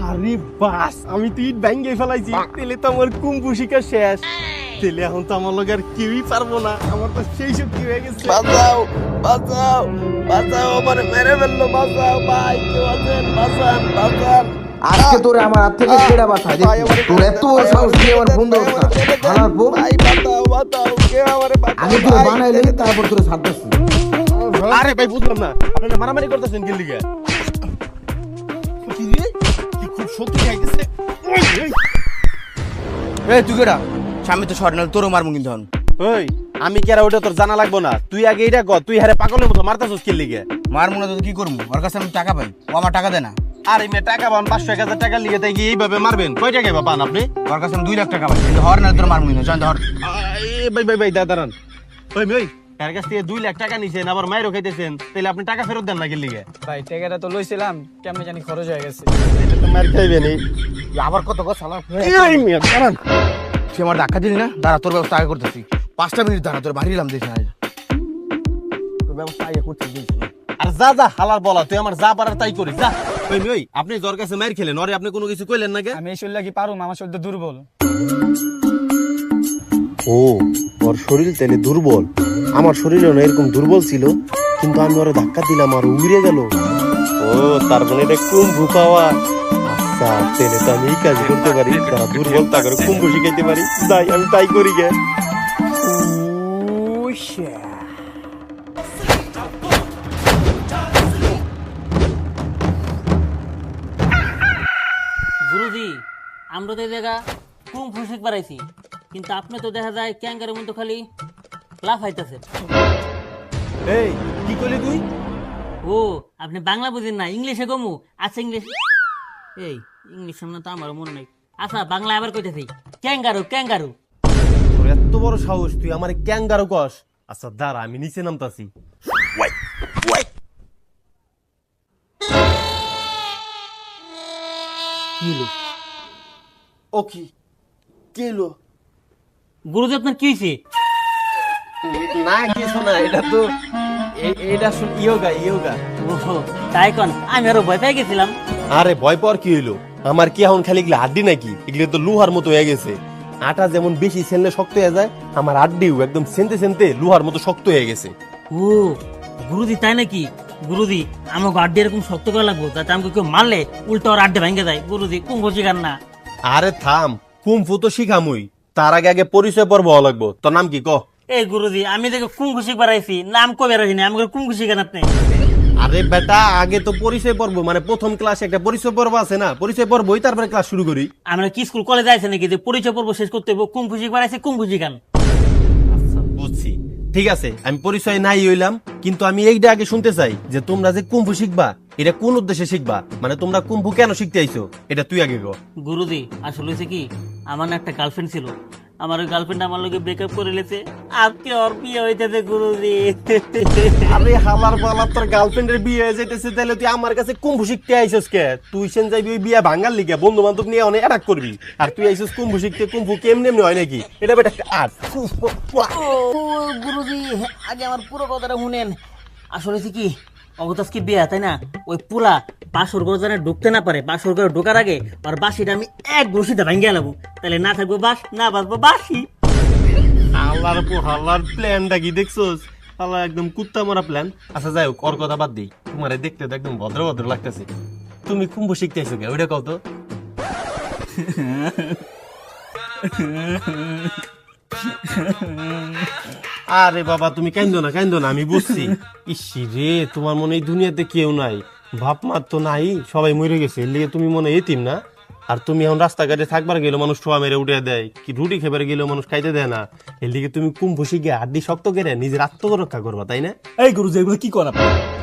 আরে বাস, আমি তো ইট ভেঙে ফেলাইছি, তেলে তো আমার কুম্ভু শিকার শেষ। তেলে এখন তো আমার লগে আর কেউই পারবো না, আমার তো সেই শক্তি হয়ে গেছে। বাঁচাও বাঁচাও বাঁচাও, আমার মেরে ফেললো, বাঁচাও ভাই, কেউ আছেন, বাঁচান বাঁচান। আজকে তোরে আমার হাত থেকে কেড়া বাঁচায় দেখি তোর এত বড় সাহস দিয়ে আমার ফোন ধরছ না হালার বউ। ভাই বাঁচাও বাঁচাও, কেউ আমারে বাঁচাও। আগে তোরে বানাইলে তারপর তোরে ছাড়তেছি। আরে ভাই বুঝলাম না, আপনারা মারামারি করতেছেন কি লিগে? কি খুব শক্তি খাইতেছে। এই তুই কেডা? সামনে তো শর্ট নাল, তোরও মারমু কিন্তু। ওই আমি কেরা, ওটা তোর জানা লাগবো না, তুই আগে এটা কর, তুই হারে পাগলের মতো মারতাছস কি লিগে? মারমু না তো কি করমু? ওর কাছে আমি টাকা পাই, ও আমার টাকা দেয় না। আরে মে টাকা পান 500-1000 টাকা লিগে, তাই কি এইভাবে মারবেন? কয় টাকা পান আপনি? ওর কাছে আমি 2 লাখ টাকা পাই, কিন্তু হর না তোর মারমু না, জান ধর। ভাই দাঁড়ান। ওই তার কাছ থেকে 2 লাখ টাকা নিছেন, আবার মাইরও খাইতেছেন, তাহলে আপনি টাকা ফেরত দেন না কি লিগে? ভাই টাকাটা তো লইছিলাম, কেমনে জানি খরচ হয়ে গেছে। এটা তো মার খাইবেন। আবার কত গো শালা, এই মিয়া দাঁড়ান। তুই আমার ধাক্কা দিলি না, দাঁড়া তোর ব্যবস্থা আগে করতেছি। 5টা মিনিট দাঁড়া, তোর বাড়ি এলাম দেখি না। তোর ব্যবস্থা আগে করতে দিয়েছি। আর যা হালার বলা, তুই আমার যা পারার তাই করিস, যা। ওই আপনি জ্বর কাছে মার খেলেন, ওরে আপনি কোনো কিছু কইলেন না কে? আমি এই শরীর কি পারুম? আমার শরীর তো দুর্বল। ও, ওর শরীর তাহলে দুর্বল। আমার শরীরও না এরকম দুর্বল ছিল, কিন্তু আমি ওরা ধাক্কা দিলাম আর উড়ে গেল। ও, তার মানে এটা কুম্ভু পাওয়া। আচ্ছা, তাহলে তো আমি এই কাজ করতে পারি, তারা দুর্বল তা করে কুম্ভু শিখাইতে পারি। যাই, আমি তাই করি গে। গুরুজি, আমরা তো এই জায়গা কুম্ফু শিখ পারাইছি, কিন্তু আপনি তো দেখা যায় ক্যাঙ্গারের মতো খালি লাফাইতেছেন। এই কি কইলি তুই? ও, আপনি বাংলা বুঝেন না, ইংলিশে কমু। আচ্ছা ইংলিশ, এই ইংলিশ সামনে তো আমারও মনে নেই। আচ্ছা বাংলা আবার কইতেছি, ক্যাঙ্গারু ক্যাঙ্গারু। তোর এত বড় সাহস, তুই আমার ক্যাঙ্গারু কস? আচ্ছা দাঁড়া, আমি নিচে নামতাছি। ও কি কেলো? গুরুজি আপনার কি হয়েছে? না কিছু না, এটা তো এটা শুন ইয়োগা। ওহো, তাই কোন, আমি আরো ভয় পেয়ে গেছিলাম। আরে ভয় পাওয়ার কি হইলো? আমার কি এখন খালি এগুলো হাড্ডি নাকি? এগুলো তো লোহার মতো হয়ে গেছে। আটা যেমন বেশি ছেনলে শক্ত হয়ে যায়, আমার হাড্ডিও একদম সেনতে লোহার মতো শক্ত হয়ে গেছে। ও গুরুজি, তাই নাকি? গুরুজি, আমাকে আড্ডি এরকম শক্ত করে লাগবো যাতে আমাকে কেউ মারলে উল্টো আর আড্ডি ভেঙে যায়। গুরুজি কুম্ভ শিখান না। আরে থাম, কুমফু তো শিখামুই, তার আগে পরিচয় পর্ব হওয়া লাগবো। তোর নাম কি ক? এই গুরুজি, আমি দেখে কুম্ভ শিখবার আইছি, নাম কবে রাখিনি, আমাকে কুম্ভ শিখান আপনি। আরে বেটা, আগে তো পরিচয় পর্ব, মানে প্রথম ক্লাসে একটা পরিচয় পর্ব আছে না, পরিচয় পর্বই তারপরে ক্লাস শুরু করি। আমরা কি স্কুল কলেজে আছে নাকি যে পরিচয় পর্ব শেষ করতে হইব? কুম্ভ শিখবার আইছি, কুম্ভ শিখান। আচ্ছা বুঝছি, ঠিক আছে, আমি পরিচয় নাই হইলাম, কিন্তু আমি এইটা আগে শুনতে চাই যে তোমরা যে কুম্ভু শিখবা, এটা কোন উদ্দেশ্যে শিখবা? মানে তোমরা কুম্ভু কেন শিখতে আইছো, এটা তুই আগে কর। গুরুজি আসলে হয়েছে কি, আমার না একটা গার্লফ্রেন্ড ছিল, আমার ওই গার্লফ্রেন্ড আমার লোকে ব্রেকআপ করে লেছে, আজকে ওর বিয়ে হইতেছে গুরুজি। আরে হালার পালা, তোর গার্লফ্রেন্ডের বিয়ে হয়ে যাইতেছে, তাহলে তুই আমার কাছে কুম্ভু শিখতে আইছস কে? তুই সেন যাবি ওই বিয়ে ভাঙার লিগে, বন্ধু বান্ধব নিয়ে অনেক অ্যাটাক করবি, আর তুই আইছস কুম্ভু শিখতে। কুম্ভু কেমনে এমনি হয় নাকি? এটা বেটা আর্ট। গুরুজি আগে আমার পুরো কথাটা শুনেন। আসলে হয়েছে কি, অগতাজকে বিয়ে, তাই না? ওই পুলা বাসর ঘর যেন ঢুকতে না পারে, বাসর ঘরে ঢোকার আগে আর বাসিটা আমি এক ঘষিতে ভাঙ্গিয়ে লাগবো, তাহলে না থাকবো বাস, না বাঁচবো বাসি। হাল্লার প্ল্যানটা কি দেখছস? হাল্লা একদম কুত্তা মারা প্ল্যান। আচ্ছা যাই হোক, ওর কথা বাদ দিই, তোমার দেখতে তো একদম ভদ্র লাগতেছে। তুমি কুম্ভ শিখতে আইছো কে, ওইটা কও তো। আরে বাবা, তুমি কান্দো না, আমি বুঝছি। ইসি রে, তোমার মনে এই দুনিয়াতে কেউ নাই, বাপ মা তো নাই, সবাই মরে গেছে, এর লিগে তুমি মনে এতিম না? আর তুমি এখন রাস্তাঘাটে থাকবার গেলে মানুষ ঠোয়া মেরে উঠে দেয়, কি রুটি খেবার গেলেও মানুষ খাইতে দেয় না, এর লিগে তুমি কুম্ভ শিখে হাড্ডি শক্ত করে নিজের আত্মরক্ষা করবা, তাই না? এই গুরুজি, এগুলো কি করা?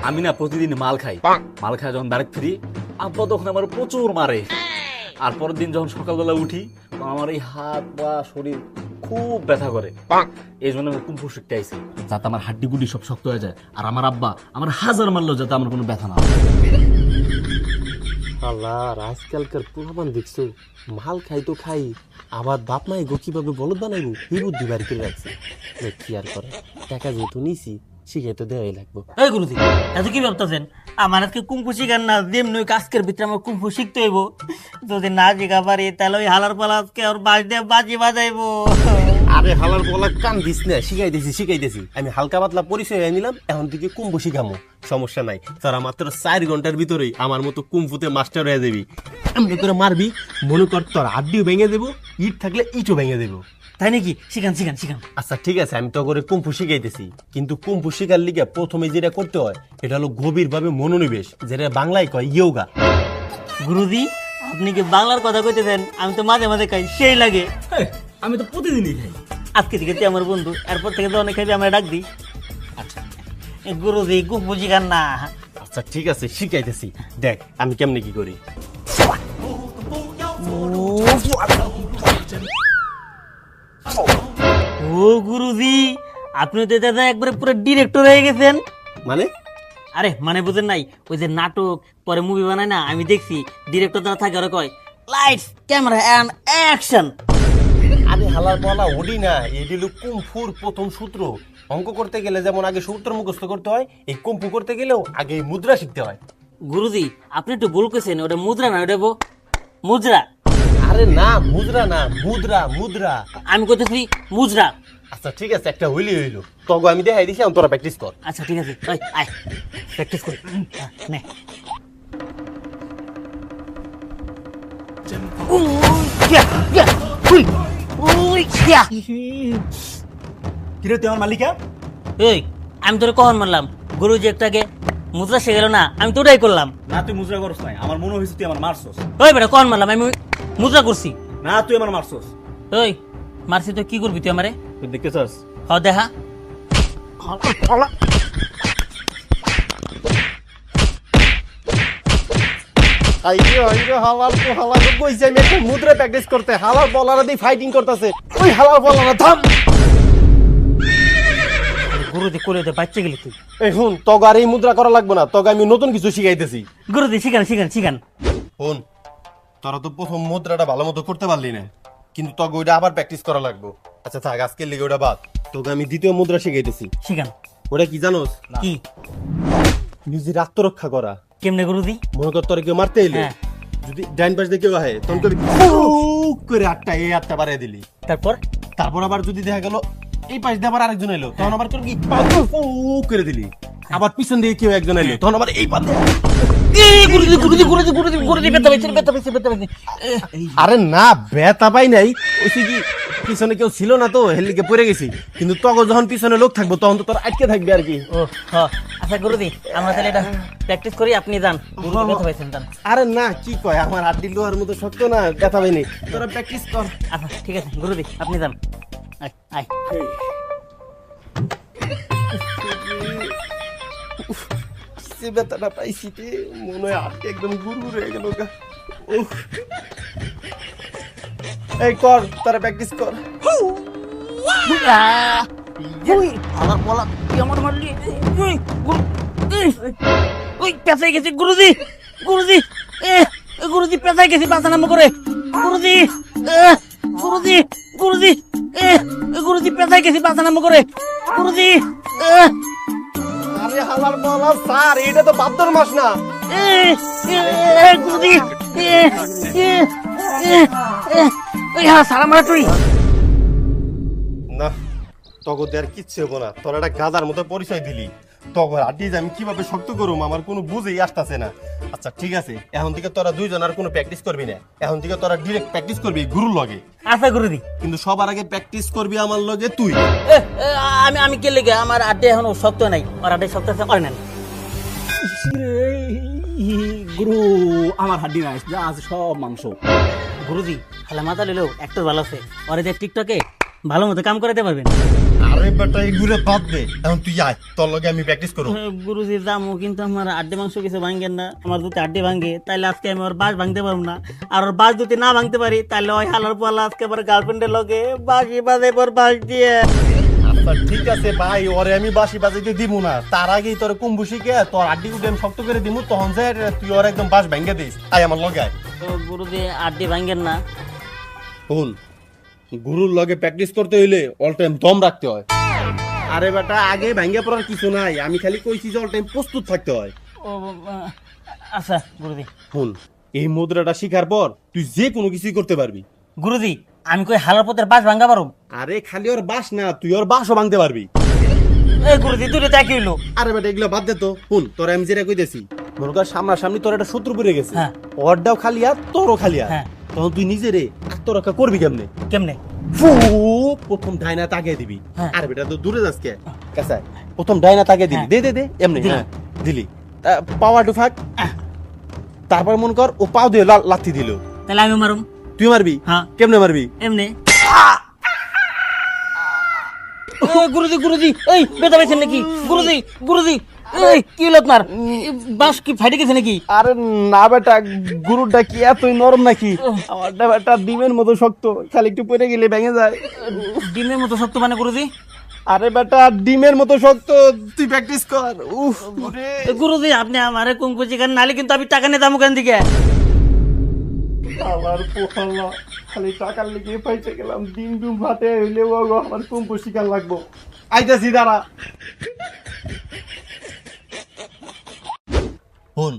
আমি না প্রতিদিন মাল খাই, মাল খাই যখন বাড়ি ফিরি, আব্বা তখন আমার প্রচুর মারে। আর পরের দিন যখন সকালবেলা উঠি, তখন আমার এই হাত বা শরীর খুব ব্যথা করে। এই জন্য আমি কুম্ফু শিখতে আইছি, যাতে আমার হাড্ডি গুড্ডি সব শক্ত হয়ে যায়। আর আমার আব্বা আমার হাজার মারলো যাতে আমার কোনো ব্যথা না হয়। আল্লাহ আজকালকার পোলাপান দেখছো মাল খাই তো খাই আবার বাপ মাই গো কিভাবে বলদ বানাইবো এই বুদ্ধি বাড়ি করে রাখছে কি আর করে টাকা যেহেতু নিছি শিখাই তো দেওয়াই লাগবো। এই গুরুজি এত কি ভাবতেছেন আমার আজকে কুম্ফু শিখান না যেমনি ওই কাজকের ভিতরে আমার কুম্ফু শিখতে হইব যদি না শিখা পারি তাহলে ওই হালার পালা আজকে ওর বাজ দিয়ে বাজি বাজাইবো। আরে হালার বলা কান দিস না শিখাইতেছি আমি হালকা পাতলা পরিচয় হয়ে নিলাম এখন থেকে কুম্ভ শিখামো সমস্যা নাই তারা মাত্র 4 ঘন্টার ভিতরেই আমার মতো কুম্ফুতে মাস্টার হয়ে যাবি এমনি করে মারবি মনে কর তোর হাড্ডিও ভেঙে দেবো ইট থাকলে ইটও ভেঙে দেবো। তাই নাকি শিখান শিখান শিখান। আচ্ছা ঠিক আছে আমি তো করে কুম্ফু শিখাইতেছি কিন্তু কুম্ফু শিখার লিগে প্রথমে যেটা করতে হয় এটা হলো গভীর ভাবে মনোনিবেশ যেটা বাংলায় কয় ইয়োগা। গুরুজি আপনি কি বাংলার কথা কইতেছেন আমি তো মাঝে মাঝে খাই সেই লাগে। আমি তো প্রতিদিনই খাই। আজকে থেকে তুই আমার বন্ধু এরপর থেকে তো অনেক খাইবি আমরা ডাক দিই। আচ্ছা গুরুজি কুম্ফু শিখান না। আচ্ছা ঠিক আছে শিখাইতেছি দেখ আমি কেমনে কি করি। ও গুরুজি আপনি তো দাদা একবারে পুরো ডিরেক্টর হয়ে গেছেন। মানে আরে মানে বুঝেন নাই ওই যে নাটক পরে মুভি বানায় না আমি দেখছি ডিরেক্টর যারা থাকে ওরা কয় লাইটস ক্যামেরা এন্ড অ্যাকশন। আরে হালার বলা ওডি না এটি হলো কুম্ফুর প্রথম সূত্র। অঙ্ক করতে গেলে যেমন আগে সূত্র মুখস্থ করতে হয় এই কুম্ফু করতে গেলেও আগে মুদ্রা শিখতে হয়। গুরুজি আপনি একটু ভুল করছেন ওটা মুদ্রা না ওটা মুদ্রা। আরে না মুদ্রা না মুদ্রা মুদ্রা। আমি কইতেছি মুদ্রা। আচ্ছা ঠিক আছে একটা হইলি হইলো তগো আমি দেখাই দিছি তোরা প্র্যাকটিস কর। আচ্ছা ঠিক আছে ওই আয় প্র্যাকটিস করি নে। কিরে তুই আমার মালিকা? এই আমি তোরে কখন মারলাম গুরুজি একটাকে মুদ্রা শিখে গেল না আমি তো ওটাই করলাম। না তুই মুদ্রা করছ নাই, আমার মনে হয়েছে তুই আমার মারছস। ওই বেটা কখন মারলাম আমি মুদ্রা করছি। না তুই আমার মারছস। ওই মারছি তো কি করবি তুই আমারে? তুই দেখতে চাস? হ দেখা। আইরে আইরে হালাল তো হালাল কইছে আমি একটা মুদ্রা প্র্যাকটিস করতে হালাল বলারা দিয়ে ফাইটিং করতেছে ওই হালাল বলারা থাম। গুরুজি করে দে বাচ্চা গেলি তুই। এই শুন তগো আর এই মুদ্রা করা লাগবে না তগো আমি নতুন কিছু শিখাইতেছি। গুরুজি শিখান শিখান শিখান। শুন তোরা তো প্রথম মুদ্রাটা ভালো মতো করতে পারলি না কিন্তু তগো ওইটা আবার প্র্যাকটিস করা লাগবে। আচ্ছা থাক আজকের লিগে ওটা বাদ তোকে আমি দ্বিতীয় মুদ্রা শিখাইতেছি। শিখান। ওটা কি জানোস? কি? নিজের আত্মরক্ষা করা। কেমনে গুরুজি? মনে কর তোর কেউ মারতে এলো হ্যাঁ। যদি ডাইন পাশ দিয়ে কেউ আহে তখন তুই করে আটটা এই আটটা বাড়িয়ে দিলি তারপর তারপর আবার যদি দেখা গেল এই পাশ দিয়ে আবার আরেকজন এলো তখন আবার তোর কি করে দিলি আবার পিছন দিয়ে কেউ একজন এলো তখন আবার এই পাশে গুরুজি গুরুজি গুরুজি গুরুজি গুরুজি ব্যথা পাইছে ব্যথা পাইছে ব্যথা পাইছে। আরে না ব্যথা পাই নাই ওই কি পিছনে কেউ ছিল না তো হেলিকে পড়ে গেছি কিন্তু তখন যখন পিছনে লোক থাকবো তখন তো তোর আটকে থাকবে আর কি। ও হ্যাঁ আচ্ছা গুরুজি আমরা তাহলে এটা প্র্যাকটিস করি আপনি যান গুরুজি ব্যথা পাইছেন যান। আরে না কি কয় আমার হাড্ডি লোহার মতো শক্ত না ব্যথা পাইনি তোরা প্র্যাকটিস কর। আচ্ছা ঠিক আছে গুরুজি আপনি যান আয় আয়। সে ব্যথাটা পাইছি রে মনে হয় হাড্ডি একদম গুরু হয়ে গেল গা। উফ। এই কর তোরা প্র্যাকটিস কর। আমার বলা তুই আমার মারলি ওই পেঁচাই গেছি গুরুজি গুরুজি গুরুজি পেঁচাই গেছি পাঁচা নাম করে গুরুজি গুরুজি গুরুজি গুরুজি পেঁচাই গেছি পাঁচা নাম করে গুরুজি আরে হালার বলা স্যার এটা তো ভাদ্র মাস না। গুরুজি হ্যাঁ সারা মারা তুই না তগতে আর কিচ্ছু হবো না তোর একটা গাদার মতো পরিচয় দিলি তখন আড্ডি আমি কিভাবে শক্ত করুম আমার কোনো বুঝেই আসতেছে না। আচ্ছা ঠিক আছে এখন থেকে তোরা দুইজন আর কোনো প্র্যাকটিস করবি না এখন থেকে তোরা ডিরেক্ট প্র্যাকটিস করবি গুরুর লগে। আচ্ছা গুরুজি কিন্তু সবার আগে প্র্যাকটিস করবি আমার লগে তুই। আমি আমি কে লেগে আমার আড্ডে এখনো শক্ত নাই আর আড্ডে শক্ত আছে করে নেন। গুরু আমার হাড্ডি নাই যা আছে সব মাংস। গুরুজি খালা মাথা লিলেও একটা ভালো আছে ওরে যে টিকটকে ভালো মতো কাম করাতে পারবেন। আরে বেটা এগুলো বাদ দে এখন তুই আয় তোর লগে আমি প্র্যাকটিস করব। গুরুজি যামু কিন্তু আমার আড্ডে মাংস কিছু ভাঙেন না আমার যদি আড্ডে ভাঙে তাহলে আজকে আমি ওর বাস ভাঙতে পারবো না আর ওর বাস যদি না ভাঙতে পারি তাহলে ওই হালার পালা আজকে আমার গার্লফ্রেন্ডের লগে বাসি বাজে পর বাস দিয়ে। আচ্ছা ঠিক আছে ভাই, ওরে আমি বাঁশি বাজাইতে দিব না, তার আগেই তোর কুম্ভু শিখে তোর আড্ডি গুটি আমি শক্ত করে দিব, তখন যাই তুই ওর একদম বাঁশ ভেঙে দিস। আই আমার লগে আয়। তো গুরুজি আড্ডি ভাঙ্গেন না। শুন, গুরুর লগে প্র্যাকটিস করতে হইলে অল টাইম দম রাখতে হয়। আরে বেটা আগে ভেঙে পড়ার কিছু নাই, আমি খালি কইছি যে অল টাইম প্রস্তুত থাকতে হয়। ও আচ্ছা গুরুজি। শুন, এই মুদ্রাটা শিখার পর তুই যে কোনো কিছুই করতে পারবি। গুরুজি আমি কই হালার পথের বাস ভাঙ্গা পারো? আরে খালি ওর বাঁশ না, তুই ওর বাঁশও ভাঙতে পারবি। এই গুরুজি তুই তা কি হইলো? আরে বেটা এগুলো বাদ দে তো। শুন, তোর আমি যেটা কইতেছি, মনে কর সামনাসামনি তোর একটা শত্রু পড়ে গেছে, হ্যাঁ। ওরটাও খালি আর তোরও খালি আর, হ্যাঁ। তখন তুই নিজে রে আত্মরক্ষা করবি কেমনে? কেমনে? ফু, প্রথম ডাইনা তাকিয়ে দিবি। হ্যাঁ। আরে বেটা তো দূরে যাস কে কাছে, প্রথম ডাইনা তাকিয়ে দিবি। হ্যাঁ। দে এমনি, দিলাম। হ্যাঁ দিলি। পাওয়া টুফাক, তারপর মন কর ও পাও দিয়ে লাথি দিল, তাহলে আমি মারুম। তুই মারবি? হ্যাঁ। কেমনে মারবি? এমনি। গুরুজি গুরুজি এই বেতা পাইছেন নাকি? গুরুজি গুরুজি এই কি হলো আপনার? বাস কি ফাইটে গেছে নাকি? আরে না বেটা, গুরুটা কি এতই নরম নাকি? আমারটা বেটা ডিমের মতো শক্ত, খালি একটু পড়ে গেলে ভেঙে যায়। ডিমের মতো শক্ত মানে গুরুজি? আরে বেটা ডিমের মতো শক্ত, তুই প্র্যাকটিস কর। উফ রে। গুরুজি আপনি আমারে কুঙ্কু চিকেন নালে কিন্তু আমি টাকা নিয়ে দাম ওখান থেকে। আমার পোহাল্লা, খালি টাকার লেগে পাইতে গেলাম, দিন দুম ভাতে হইলে আমার কুম্পু শিকার লাগবো। আইতাছি দাঁড়া। শুন,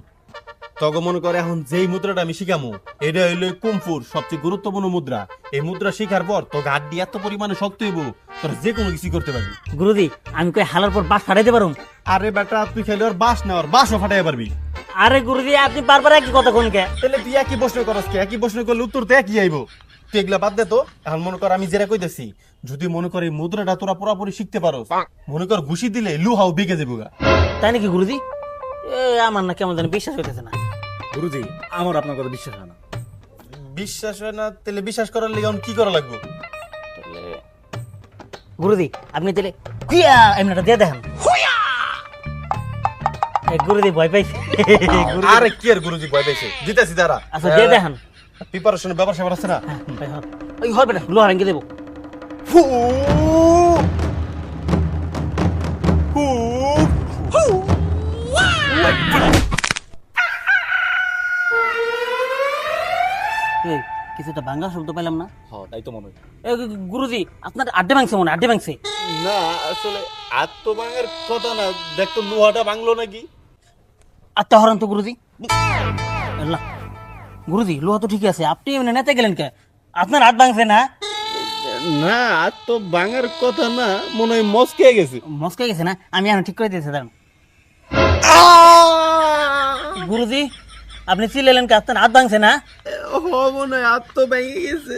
তখন মনে করে এখন যেই মুদ্রাটা আমি শিখামু এটা হইলো কুমফুর সবচেয়ে গুরুত্বপূর্ণ মুদ্রা। এই মুদ্রা শিখার পর তো গাড্ডি এত পরিমাণে শক্ত হইব, তোর যে কোনো কিছু করতে পারবি। গুরুজি আমি কই হালার পর বাস ফাটাইতে পারুম? আরে বেটা তুই খেলে ওর বাঁশ না, ওর বাঁশও ফাটাই পারবি। আরে গুরুজি আপনি বারবার একই কথা কোন কে? তাহলে তুই একই প্রশ্ন করস কে? একই প্রশ্ন করলে উত্তর তো একই আইব। তুই এগুলা বাদ দে তো। এখন মনে কর আমি যেটা কইতেছি, যদি মনে কর এই মুদ্রাটা তোরা পুরোপুরি শিখতে পারোস, মনে কর ঘুষি দিলে লুহাও বিকে যাবো গা। তাই নাকি গুরুজি? এ আমার না কেমন জানি বিশ্বাস হইতেছে না। গুরুজি আমার আপনার কথা বিশ্বাস হয় না। বিশ্বাস হয় না? তাহলে বিশ্বাস করার লেগে এখন কি করা লাগবে? গুরুজি আপনি তাহলে কুইয়া এমনিটা দিয়ে দেখেন। গুরুজি ভয় পাইছে। আরে কি আর গুরুজি ভয় পাইছে, দিতেছি দাঁড়া। আচ্ছা দিয়ে দেখেন। প্রিপারেশনের ব্যাপার স্যাপার আছে না? ওই হয় বেটা লোহা ভেঙে দেবো। ফু ফু ফু। এই, কিছু একটা বাংলা শব্দ পেলাম না। হ্যাঁ তাই তো মনে হয়। এ, গুরুজি আপনার আড্ডে ভাঙছে মনে হয়, আড্ডে ভাঙছে। না আসলে আত্মভাঙের কথা না, দেখতো লোহাটা ভাঙলো নাকি। আত্মা হরান তো গুরুজি। আল্লাহ, গুরুজি লোহা তো ঠিকই আছে, আপনি এমনি নেতে গেলেন কে? আপনার হাত ভাঙছে না? না আত্মভাঙার কথা না, মনে হয় মস্কে গেছে। মস্কে গেছে না? আমি এখন ঠিক করে দিয়েছি দাঁড়ান। গুরুজি আপনি চিল্লালেন কে? আপনার হাত ভাঙছে না? মনে হয় আত্ম ভেঙে গেছে।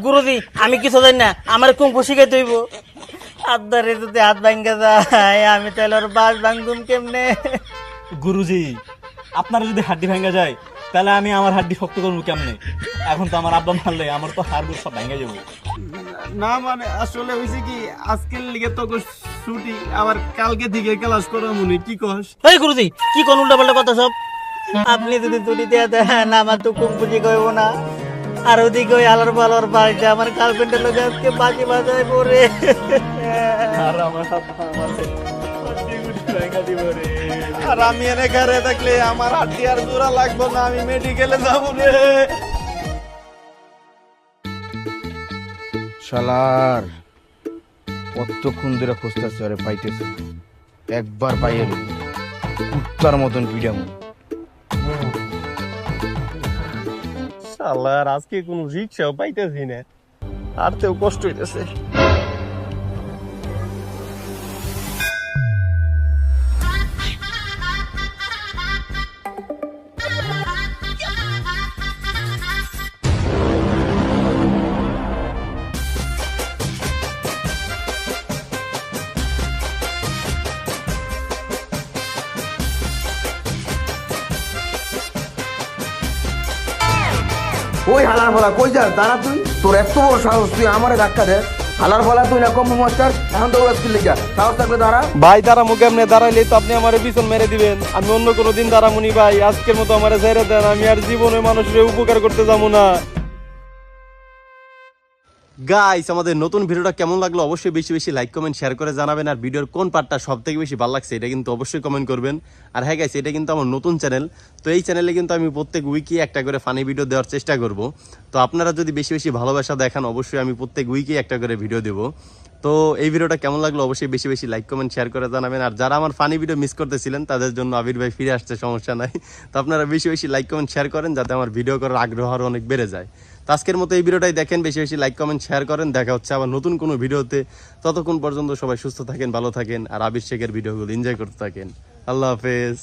গুরুজি আমি কিছু জানি না, আমার কুম্ফু শিখাই দইব। আদারে যদি হাত ভাঙ্গা যায় আমি তাহলে ওর বাস ভাঙবুম কেমনে? গুরুজি আপনার যদি হাড্ডি ভাঙা যায় তাহলে আমি আমার হাড্ডি শক্ত করবো কেমনে? এখন তো আমার আব্বা মারলে আমার তো হাড়গুলো সব ভেঙে যাবো। না মানে আসলে হয়েছে কি, আজকের লিগে তো ছুটি, আবার কালকে থেকে ক্লাস করা মনে, কি কস? এই গুরুজি কি কোন উল্টা পাল্টা কথা সব? আপনি যদি ছুটি দিয়ে দেন আমার তো কুম্ফু শিখাইব না। আর ওদিকে ওই আলোর বালোর বাড়িতে আমার গার্লফ্রেন্ডের লোক আজকে বাজি বাজায় পড়ে। আর আমার ভেঙে দিব রে। আর আমি এনে ঘরে থাকলে আমার হাড্ডি আর জোড়া লাগবো না, আমি মেডিকেলে যাবো রে। শালার কতক্ষণ ধরে খুঁজতেছে, আরে পাইতেছে না। একবার পাইয়ে কুত্তার মতন পিডাম। শালার আজকে কোনো রিক্সাও পাইতেছি না, আর তেও কষ্ট হইতেছে। ওই হালার বলা কই যাস? দাঁড়া তুই, তোর এত বড় সাহস, তুই আমারে ধাক্কা দে। হালার বলা তুই না কম মাস্টার, এখন তো ওরা লিখা সাহস থাকলে দাঁড়া। ভাই দাঁড়ামু কেমনে? দাঁড়াইলে তো আপনি আমার পিছন মেরে দিবেন। আমি অন্য কোনো দিন দাঁড়ামুনি ভাই, আজকের মতো আমার ছেড়ে দেন, আমি আর জীবনে মানুষের উপকার করতে যাবো না। গাইস আমাদের নতুন ভিডিওটা কেমন লাগলো অবশ্যই বেশি বেশি লাইক কমেন্ট শেয়ার করে জানাবেন আর ভিডিওর কোন পার্টটা সব থেকে বেশি ভালো লাগছে এটা কিন্তু অবশ্যই কমেন্ট করবেন আর হ্যাঁ গাইস এটা কিন্তু আমার নতুন চ্যানেল তো এই চ্যানেলে কিন্তু আমি প্রত্যেক উইকে একটা করে ফানি ভিডিও দেওয়ার চেষ্টা করব তো আপনারা যদি বেশি বেশি ভালোবাসা দেখান অবশ্যই আমি প্রত্যেক উইকে একটা করে ভিডিও দেব তো এই ভিডিওটা কেমন লাগলো অবশ্যই বেশি বেশি লাইক কমেন্ট শেয়ার করে জানাবেন আর যারা আমার ফানি ভিডিও মিস করতেছিলেন তাদের জন্য আবির ভাই ফিরে আসছে সমস্যা নাই তো আপনারা বেশি বেশি লাইক কমেন্ট শেয়ার করেন যাতে আমার ভিডিও করার আগ্রহ আরও অনেক বেড়ে যায় তো আজকের মতো এই ভিডিওটাই দেখেন বেশি বেশি লাইক কমেন্ট শেয়ার করেন দেখা হচ্ছে আবার নতুন কোনো ভিডিওতে ততক্ষণ পর্যন্ত সবাই সুস্থ থাকেন ভালো থাকেন আর আবির শেখের ভিডিওগুলো এনজয় করতে থাকেন আল্লাহ হাফেজ